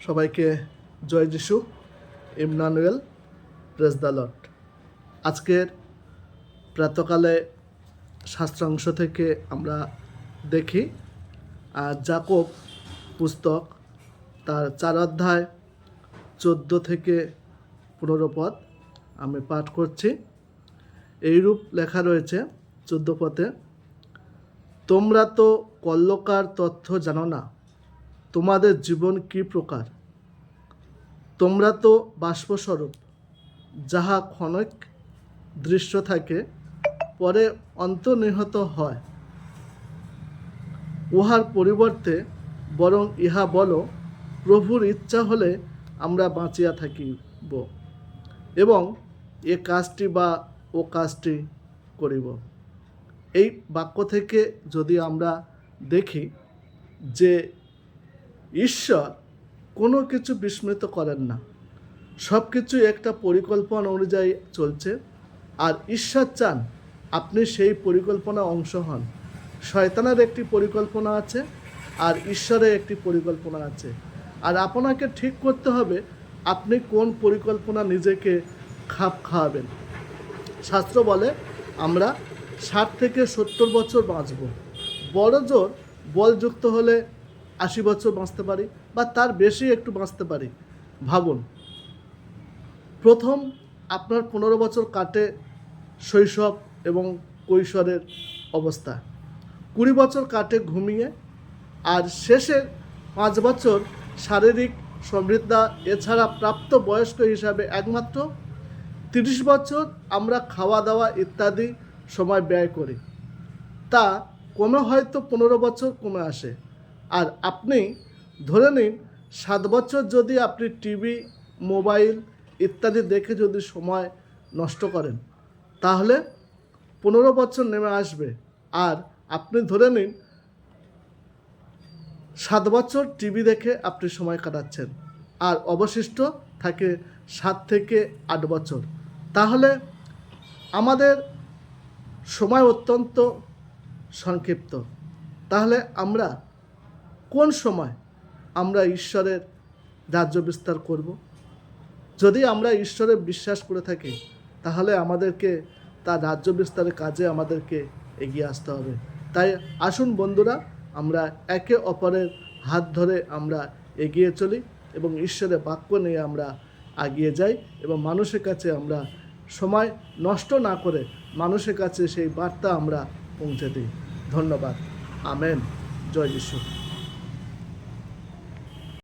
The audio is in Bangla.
সবাইকে জয় যিশু। Emmanuel, praise the Lord. আজকের প্রাতকালে শাস্ত্রাংশ থেকে আমরা দেখি যাকব পুস্তক তার 4 অধ্যায় 14 থেকে 15 পদ আমি পাঠ করছি। এইরূপ লেখা রয়েছে 14 পদে, তোমরা তো কল্যকার তথ্য জানো না, তোমাদের জীবন কি প্রকার। তোমরা তো বাষ্পস্বরূপ, যাহা ক্ষণিক দৃশ্য থাকে, পরে অন্তর্নিহিত হয়। উহার পরিবর্তে বরং ইহা বলো, প্রভুর ইচ্ছা হলে আমরা বাঁচিয়া থাকিব এবং এ কাজটি বা ও কাজটি করিব। এই বাক্য থেকে যদি আমরা দেখি যে ঈশ্বর কোনো কিছু বিস্মৃত করেন না, সব কিছু একটা পরিকল্পনা অনুযায়ী চলছে। আর ঈশ্বর চান আপনি সেই পরিকল্পনা অংশ হন। শয়তানের একটি পরিকল্পনা আছে আর ঈশ্বরের একটি পরিকল্পনা আছে, আর আপনাকে ঠিক করতে হবে আপনি কোন পরিকল্পনা নিজেকে খাপ খাওয়াবেন। শাস্ত্র বলে আমরা 60 থেকে 70 বছর বাঁচব, বড় জোর বলযুক্ত হলে 80 বছর বাঁচতে পারি বা তার বেশি একটু বাঁচতে পারি। ভাবুন, প্রথম আপনার 15 বছর কাটে শৈশব এবং কৈশোরের অবস্থা, 20 বছর কাটে ঘুমিয়ে, আর শেষের 5 বছর শারীরিক সমৃদ্ধা। এছাড়া প্রাপ্ত বয়স্ক হিসাবে একমাত্র 30 বছর আমরা খাওয়া দাওয়া ইত্যাদি সময় ব্যয় করি। তা কমে হয়তো 15 বছর কমে আসে। আর আপনি ধরে নিন 7 বছর যদি আপনি টিভি, মোবাইল ইত্যাদি দেখে যদি সময় নষ্ট করেন, তাহলে 15 বছর নেমে আসবে। আর আপনি ধরে নিন 7 বছর টিভি দেখে আপনি সময় কাটাচ্ছেন, আর অবশিষ্ট থাকে 7 থেকে 8 বছর। তাহলে আমাদের সময় অত্যন্ত সংক্ষিপ্ত। তাহলে আমরা কোন সময় আমরা ঈশ্বরের রাজ্য বিস্তার করব? যদি আমরা ঈশ্বরে বিশ্বাস করে থাকি, তাহলে আমাদেরকে তার রাজ্য বিস্তারের কাজে আমাদেরকে এগিয়ে আসতে হবে। তাই আসুন বন্ধুরা, আমরা একে অপরের হাত ধরে আমরা এগিয়ে চলি এবং ঈশ্বরের বাক্য নিয়ে আমরা এগিয়ে যাই এবং মানুষের কাছে আমরা সময় নষ্ট না করে মানুষের কাছে সেই বার্তা আমরা পৌঁছে দিই। ধন্যবাদ। আমেন। জয় যিশু।